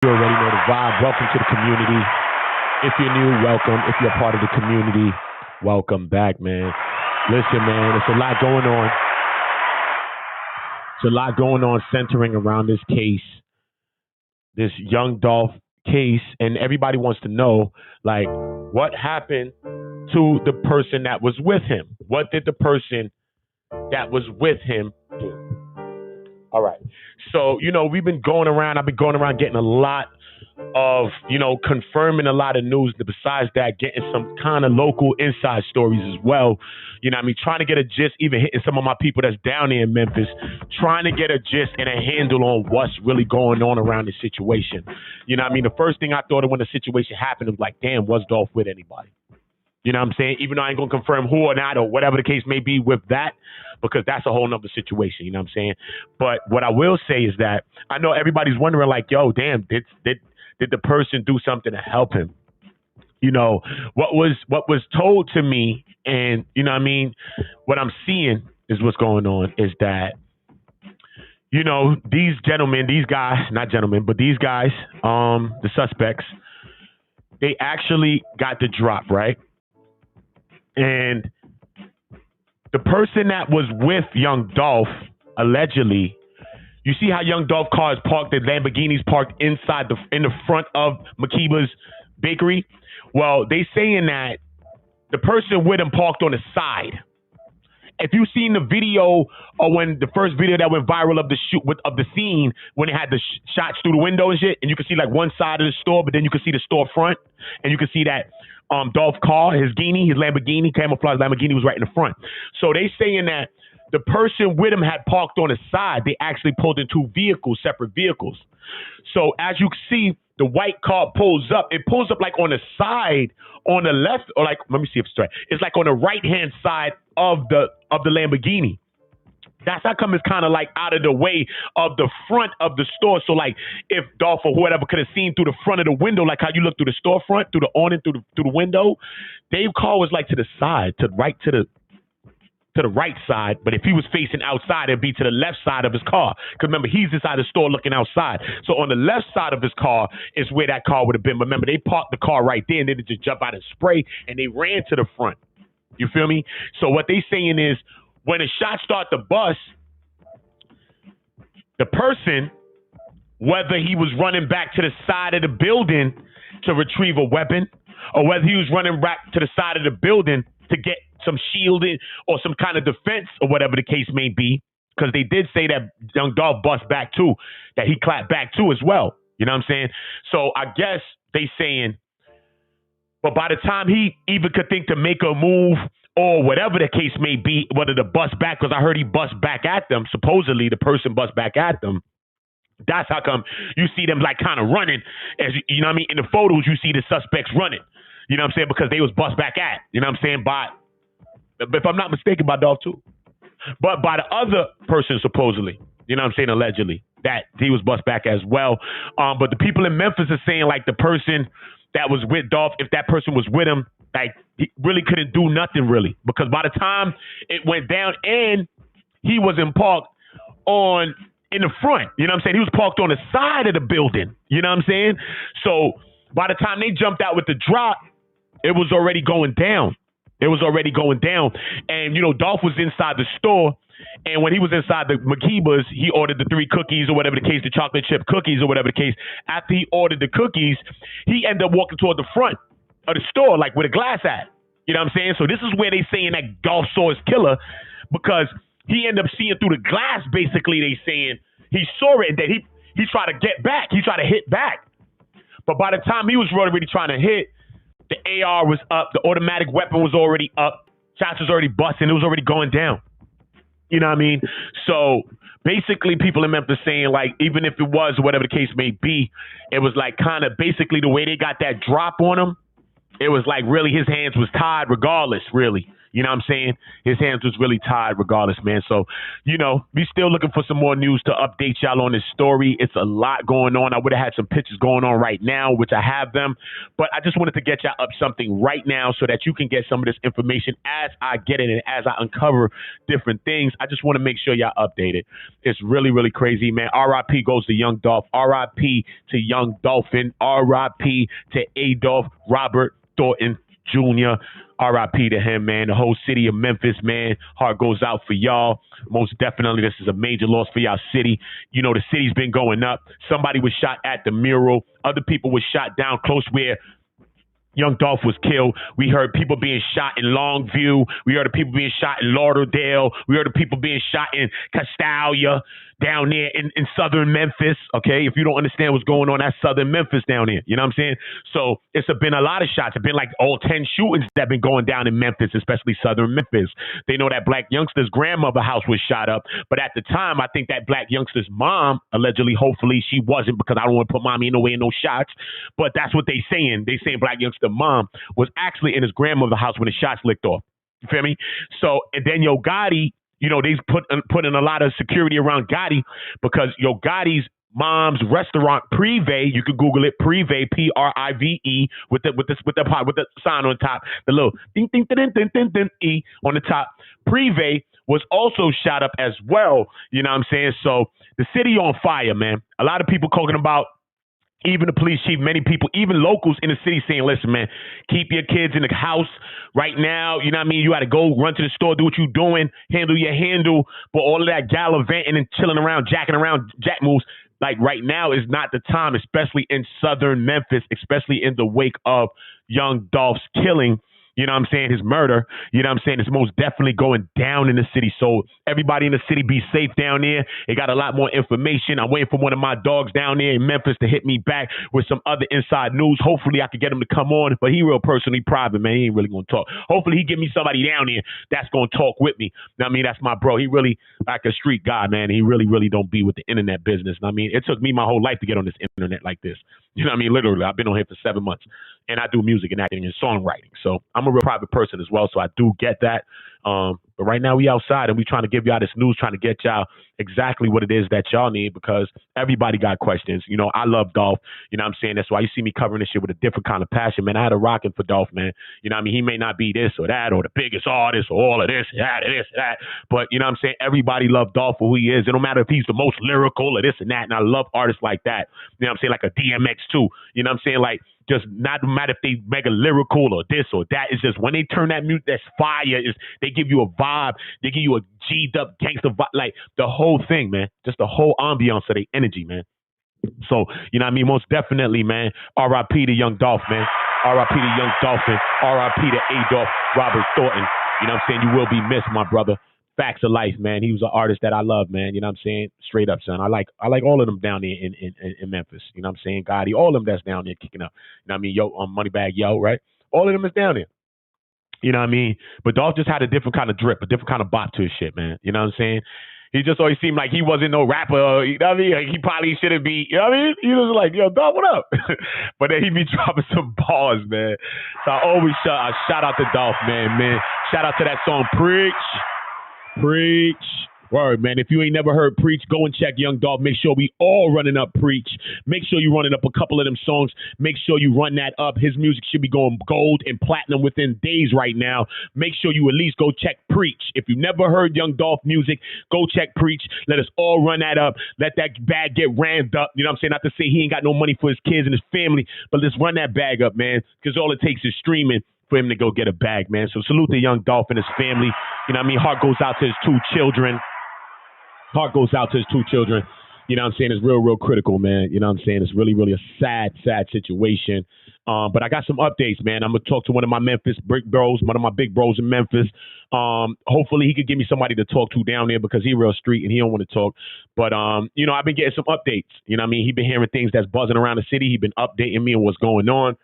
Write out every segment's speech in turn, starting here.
You already know the vibe. Welcome to the community. If you're new, welcome. If you're part of the community, welcome back, man. Listen, man, it's a lot going on. It's a lot going on centering around this case, this young Dolph case, and everybody wants to know, like, what happened to the person that was with him? What did the person that was with him do? All right. So, we've been going around. I've been going around getting a lot of, confirming a lot of news. Besides that, getting some kind of local inside stories as well. Trying to get a gist, even hitting some of my people that's down there in Memphis, trying to get a gist and a handle on what's really going on around the situation. The first thing I thought of when the situation happened was like, damn, was Dolph with anybody? You know what I'm saying? Even though I ain't going to confirm who or not or whatever the case may be with that, because that's a whole nother situation. You know what I'm saying? But what I will say is that I know everybody's wondering, like, yo, damn, did the person do something to help him? What was told to me, and what I'm seeing is what's going on is that, these gentlemen, these guys, not gentlemen, but these guys, the suspects, they actually got the drop, right? And the person that was with young Dolph, allegedly, you see how young Dolph car is parked, the Lamborghini's parked in the front of Makiba's bakery? Well, they saying that the person with him parked on the side. If you've seen the video, or when the first video that went viral of the scene when they had the shots through the window and shit, and you can see like one side of the store, but then you can see the store front, and you can see that Dolph car, his Lamborghini, camouflage Lamborghini was right in the front. So they saying that the person with him had parked on the side. They actually pulled in two vehicles, separate vehicles. So as you can see, the white car pulls up. It pulls up like on the side, on the left, or like, let me see if it's right. It's like on the right-hand side of the Lamborghini. That's how come it's kind of like out of the way of the front of the store. So like if Dolph or whoever could have seen through the front of the window, like how you look through the storefront, through the awning, through the window, Dave's car was like to the side, to the right side. But if he was facing outside, it'd be to the left side of his car. Because remember, he's inside the store looking outside. So on the left side of his car is where that car would have been. Remember, they parked the car right there, and then they just jump out and spray, and they ran to the front. You feel me? So what they saying is, when the shots start to bust, the person, whether he was running back to the side of the building to retrieve a weapon, or whether he was running back to the side of the building to get some shielding or some kind of defense or whatever the case may be, because they did say that young Dolph bust back too, that he clapped back too as well. You know what I'm saying? So I guess they saying, but by the time he even could think to make a move or whatever the case may be, whether to bust back, because I heard he bust back at them, supposedly the person bust back at them. That's how come you see them like kind of running, as you know what I mean? In the photos, you see the suspects running. You know what I'm saying? Because they was bust back at. You know what I'm saying? If I'm not mistaken, by Dolph too. But by the other person, supposedly, you know what I'm saying, allegedly, that he was bust back as well. But the people in Memphis are saying, like, the person that was with Dolph, if that person was with him, like, he really couldn't do nothing, really. Because by the time it went down, and he wasn't parked in the front, you know what I'm saying? He was parked on the side of the building, you know what I'm saying? So by the time they jumped out with the drop, it was already going down. It was already going down. And, Dolph was inside the store. And when he was inside the Makiba's, he ordered the 3 cookies or whatever the case, the chocolate chip cookies or whatever the case. After he ordered the cookies, he ended up walking toward the front of the store, like where the glass at. You know what I'm saying? So this is where they saying that Dolph saw his killer, because he ended up seeing through the glass, basically. They saying he saw it and that he tried to get back. He tried to hit back. But by the time he was really trying to hit, the AR was up. The automatic weapon was already up. Shots was already busting. It was already going down. You know what I mean? So basically people in Memphis saying, like, even if it was whatever the case may be, it was like kind of basically the way they got that drop on him. It was like really his hands was tied regardless, really. You know what I'm saying? His hands was really tied regardless, man. So, we still looking for some more news to update y'all on this story. It's a lot going on. I would have had some pictures going on right now, which I have them. But I just wanted to get y'all up something right now so that you can get some of this information as I get it and as I uncover different things. I just want to make sure y'all updated. It's really, really crazy, man. RIP goes to Young Dolph. RIP to Young Dolphin. RIP to Adolph Robert Thornton Jr. RIP to him, man. The whole city of Memphis, man. Heart goes out for y'all. Most definitely, this is a major loss for y'all city. The city's been going up. Somebody was shot at the mural. Other people were shot down close where Young Dolph was killed. We heard people being shot in Longview. We heard of people being shot in Lauderdale. We heard of people being shot in Castalia down there in southern Memphis. Okay, if you don't understand what's going on, that's southern Memphis down there. You know what I'm saying? So it's been a lot of shots. It's been like all 10 shootings that have been going down in Memphis, especially southern Memphis. They know that black youngster's grandmother house was shot up. But at the time, I think that black youngster's mom, allegedly, hopefully she wasn't, because I don't want to put mommy in the way of no shots. But that's what they saying. They saying black youngster mom was actually in his grandmother's house when the shots licked off. You feel me? So, and then Yo Gotti, they put in a lot of security around Gotti because Yo Gotti's mom's restaurant, Privé, you can Google it, Privé, Prive, with the sign on top, the little ding ding ding ding ding ding e on the top. Privé was also shot up as well. You know what I'm saying? So the city on fire, man. A lot of people talking about. Even the police chief, many people, even locals in the city saying, listen, man, keep your kids in the house right now. You know what I mean? You got to go run to the store, do what you're doing, handle your handle. But all of that gallivanting and chilling around, jacking around, jack moves, like right now is not the time, especially in southern Memphis, especially in the wake of Young Dolph's killing. You know what I'm saying? His murder. You know what I'm saying? It's most definitely going down in the city. So everybody in the city be safe down there. They got a lot more information. I'm waiting for one of my dogs down there in Memphis to hit me back with some other inside news. Hopefully I could get him to come on, but he real personally private, man. He ain't really going to talk. Hopefully he give me somebody down here that's going to talk with me. I mean, that's my bro. He really like a street guy, man. He really, really don't be with the internet business. I mean, it took me my whole life to get on this internet like this. You know what I mean? Literally, I've been on here for 7 months. And I do music and acting and songwriting. So I'm a real private person as well. So I do get that. But right now we outside and we trying to give y'all this news, trying to get y'all exactly what it is that y'all need, because everybody got questions. I love Dolph. You know what I'm saying? That's why you see me covering this shit with a different kind of passion, man. I had a rocking for Dolph, man. You know what I mean? He may not be this or that or the biggest artist or all of this, that, or this, that. But you know what I'm saying? Everybody loved Dolph for who he is. It don't matter if he's the most lyrical or this and that. And I love artists like that. You know what I'm saying? Like a DMX too. You know what I'm saying? Like, just not matter if they mega lyrical or this or that. It's just when they turn that music, that's fire. They give you a vibe. They give you a G'd up gangster vibe. Like the whole thing, man. Just the whole ambiance of the energy, man. So, you know what I mean? Most definitely, man. RIP to Young Dolph, man. RIP to Young Dolphin. RIP to Adolph Robert Thornton. You know what I'm saying? You will be missed, my brother. Facts of life, man. He was an artist that I love, man. You know what I'm saying? Straight up, son. I like all of them down there in Memphis. You know what I'm saying? Gotti, all of them that's down there kicking up. You know what I mean? Yo, Moneybag Yo, right? All of them is down there. You know what I mean? But Dolph just had a different kind of drip, a different kind of bop to his shit, man. You know what I'm saying? He just always seemed like he wasn't no rapper. You know what I mean? Like he probably shouldn't be. You know what I mean? He was like, yo, Dolph, what up? But then he be dropping some bars, man. So I always shout out to Dolph, man. Shout out to that song, Preach. Preach. Word, man. If you ain't never heard Preach, go and check Young Dolph. Make sure we all running up Preach. Make sure you running up a couple of them songs. Make sure you run that up. His music should be going gold and platinum within days right now. Make sure you at least go check Preach. If you never heard Young Dolph music, go check Preach. Let us all run that up. Let that bag get rammed up. You know what I'm saying? Not to say he ain't got no money for his kids and his family, but let's run that bag up, man, because all it takes is streaming for him to go get a bag, man. So salute to Young Dolph and his family. You know what I mean? Heart goes out to his 2 children. Heart goes out to his 2 children. You know what I'm saying? It's real, real critical, man. You know what I'm saying? It's really, really a sad, sad situation. But I got some updates, man. I'm going to talk to one of my Memphis brick bros, one of my big bros in Memphis. Hopefully he could give me somebody to talk to down there because he real street and he don't want to talk. But, I've been getting some updates. You know what I mean? He been hearing things that's buzzing around the city. He been updating me on what's going on.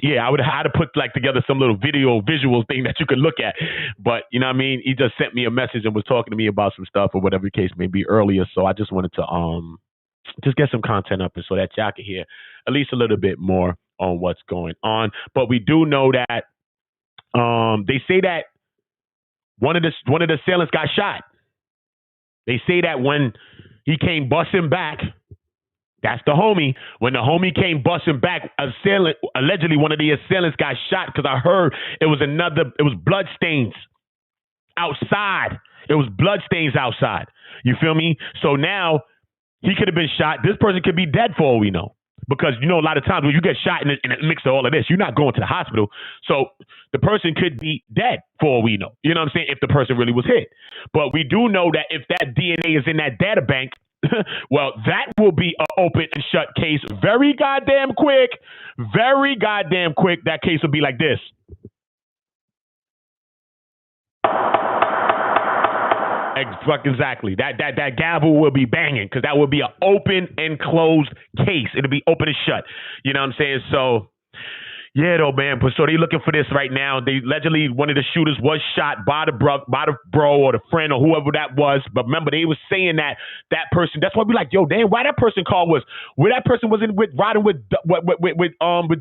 Yeah, I would have had to put together some little visual thing that you could look at. But, you know what I mean? He just sent me a message and was talking to me about some stuff or whatever the case may be earlier. So I just wanted to just get some content up and so that y'all can hear at least a little bit more on what's going on. But we do know that They say that one of the assailants got shot. They say that when he came busting back, that's the homie. When the homie came busting back, allegedly one of the assailants got shot because I heard it was blood stains outside. It was blood stains outside. You feel me? So now he could have been shot. This person could be dead for all we know. Because, a lot of times when you get shot in the mix of all of this, you're not going to the hospital. So the person could be dead for all we know. You know what I'm saying? If the person really was hit. But we do know that if that DNA is in that data bank, well, that will be an open and shut case very goddamn quick. Very goddamn quick. That case will be like this. Exactly. That gavel will be banging because that will be an open and closed case. It'll be open and shut. You know what I'm saying? So, yeah, though, man. So they looking for this right now. They allegedly one of the shooters was shot by the bro or the friend or whoever that was. But remember, they was saying that person. That's why we like, yo, damn, why that person call was where that person was riding with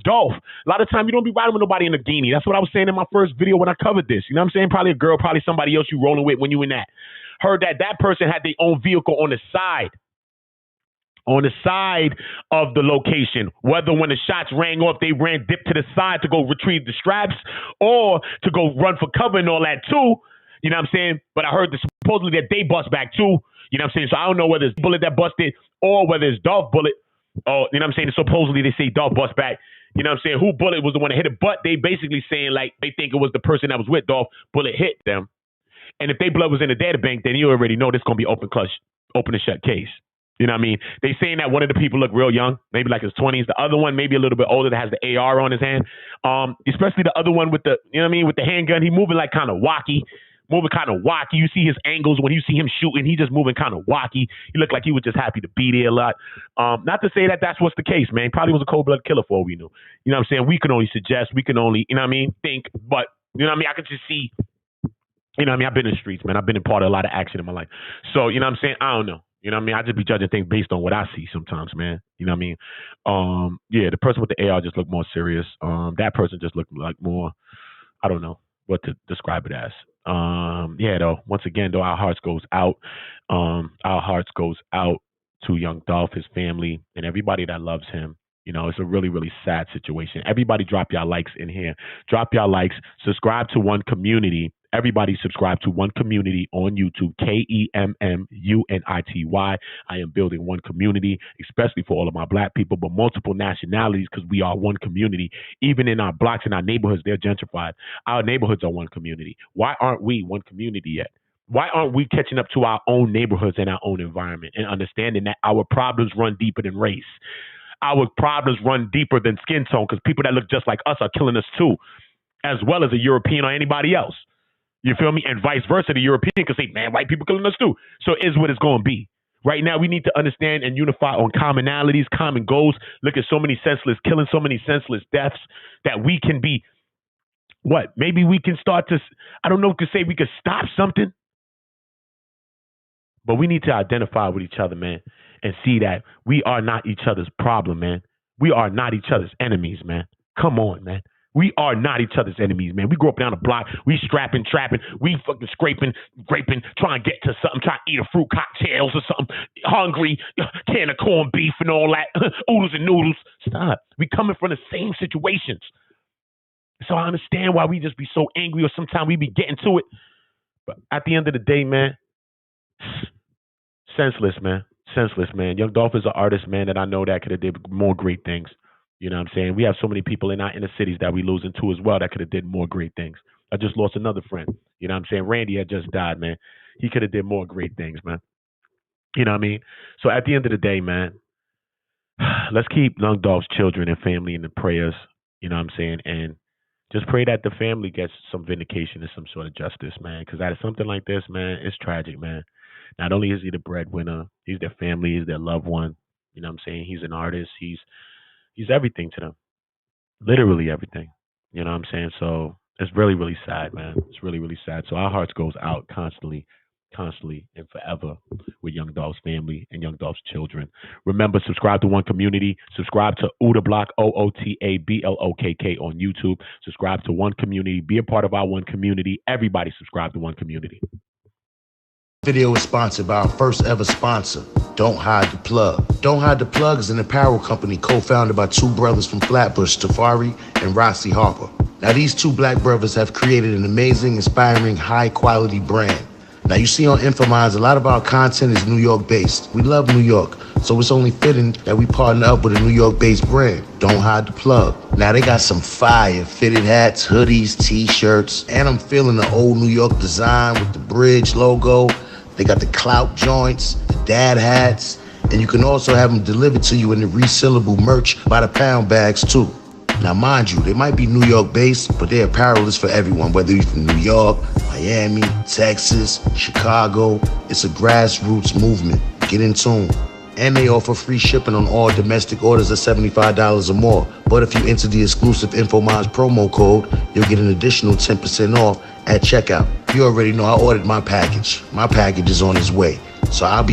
Dolph. A lot of time you don't be riding with nobody in a guinea. That's what I was saying in my first video when I covered this. You know what I'm saying? Probably a girl, probably somebody else you rolling with when you in that. Heard that person had their own vehicle on the side of the location. Whether when the shots rang off, they ran dip to the side to go retrieve the straps or to go run for cover and all that too. You know what I'm saying? But I heard supposedly that they bust back too. You know what I'm saying? So I don't know whether it's Bullet that busted or whether it's Dolph Bullet. Oh, you know what I'm saying? Supposedly they say Dolph bust back. You know what I'm saying? Who Bullet was the one that hit it? But they basically saying like they think it was the person that was with Dolph. Bullet hit them. And if they blood was in the data bank, then you already know this is going to be open and shut case. You know what I mean? They saying that one of the people look real young, maybe like his 20s. The other one maybe a little bit older that has the AR on his hand. Especially the other one with the, you know what I mean, with the handgun. He moving like kind of wacky. You see his angles when you see him shooting. He just moving kind of wacky. He looked like he was just happy to be there a lot. Not to say that that's what's the case, man. Probably was a cold-blooded killer for all we knew. You know what I'm saying? We can only suggest. We can only, you know what I mean, think. But, you know what I mean? I could just see. You know what I mean? I've been in the streets, man. I've been a part of a lot of action in my life. So, you know what I'm saying? I don't know. You know what I mean? I just be judging things based on what I see sometimes, man. You know what I mean? Yeah, the person with the AR just looked more serious. That person just looked like more, I don't know what to describe it as. Yeah, though, once again, though, our hearts goes out. Our hearts goes out to young Dolph, his family, and everybody that loves him. You know, it's a really, really sad situation. Everybody drop y'all likes in here. Drop y'all likes. Subscribe to One Community. Everybody subscribe to One Community on YouTube, KEMMUNITY. I am building One Community, especially for all of my black people, but multiple nationalities because we are one community. Even in our blocks and our neighborhoods, they're gentrified. Our neighborhoods are one community. Why aren't we one community yet? Why aren't we catching up to our own neighborhoods and our own environment and understanding that our problems run deeper than race? Our problems run deeper than skin tone because people that look just like us are killing us too, as well as a European or anybody else. You feel me? And vice versa. The European can say, man, white people killing us too. So it is what it's going to be. Right now, we need to understand and unify on commonalities, common goals. Look at so many senseless killings, so many senseless deaths that we can be, what? Maybe we can start to, I don't know if we could say we could stop something. But we need to identify with each other, man, and see that we are not each other's problem, man. We are not each other's enemies, man. Come on, man. We are not each other's enemies, man. We grew up down the block. We strapping, trapping. We fucking scraping, graping, trying to get to something, trying to eat a fruit cocktails or something. Hungry, can of corned beef and all that. Oodles and noodles. Stop. We coming from the same situations. So I understand why we just be so angry or sometimes we be getting to it. But at the end of the day, man, senseless, man. Senseless, man. Young Dolph is an artist, man, that I know that could have did more great things. You know what I'm saying? We have so many people in our inner cities that we losing too as well that could have did more great things. I just lost another friend. You know what I'm saying? Randy had just died, man. He could have did more great things, man. You know what I mean? So at the end of the day, man, let's keep Young Dolph's children and family in the prayers. You know what I'm saying? And just pray that the family gets some vindication and some sort of justice, man. Because out of something like this, man, it's tragic, man. Not only is he the breadwinner, he's their family, he's their loved one. You know what I'm saying? He's an artist. He's everything to them. Literally everything. You know what I'm saying? So it's really, really sad, man. It's really, really sad. So our hearts goes out constantly constantly and forever with Young Dolph's family and Young Dolph's children. Remember, subscribe to One Community. Subscribe to Ootablock, OOTABLOKK on YouTube. Subscribe to One Community. Be a part of our One Community. Everybody subscribe to One Community. Video is sponsored by our first ever sponsor, Don't Hide the Plug. Don't Hide the Plug is an apparel company co-founded by two brothers from Flatbush, Tafari and Rossi Harper. Now, these two black brothers have created an amazing, inspiring, high-quality brand. Now, you see on Infominds, a lot of our content is New York-based. We love New York, so it's only fitting that we partner up with a New York-based brand, Don't Hide the Plug. Now, they got some fire fitted hats, hoodies, T-shirts, and I'm feeling the old New York design with the bridge logo. They got the clout joints, the dad hats, and you can also have them delivered to you in the resealable merch by the pound bags too. Now, mind you, they might be New York based, but their apparel is for everyone, whether you're from New York, Miami, Texas, Chicago. It's a grassroots movement. Get in tune. And they offer free shipping on all domestic orders of $75 or more. But if you enter the exclusive Infominds promo code, you'll get an additional 10% off at checkout. You already know I ordered my package. My package is on its way. So I'll be